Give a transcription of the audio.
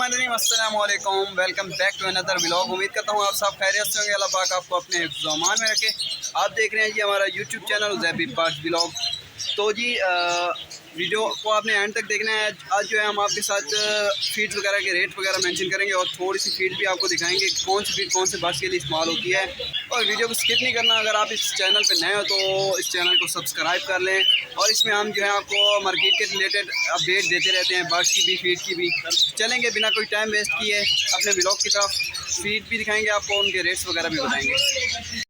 अस्सलामुअलैकुम, welcome back to another vlog. उम्मीद करता हूँ आप सब खैरियत से होंगे। अल्लाह पाक आपको अपने ज़मान में रखे। आप देख रहे हैं जी हमारा यूट्यूब चैनल उज़ैबी पार्ट्स व्लॉग। तो जी वीडियो को आपने एंड तक देखना है। आज जो है हम आपके साथ फीड वगैरह के रेट वगैरह मेंशन करेंगे और थोड़ी सी फीड भी आपको दिखाएंगे कौन सी फीड कौन से बर्ड्स के लिए इस्तेमाल होती है। और वीडियो को स्किप नहीं करना। अगर आप इस चैनल पर नए हो तो इस चैनल को सब्सक्राइब कर लें। और इसमें हम जो है आपको मार्केट के रिलेटेड अपडेट देते रहते हैं, बर्ड्स की भी फीड की भी। चलेंगे बिना कोई टाइम वेस्ट किए अपने व्लॉग की तरफ। फीड भी दिखाएंगे आपको, उनके रेट्स वगैरह भी बताएंगे।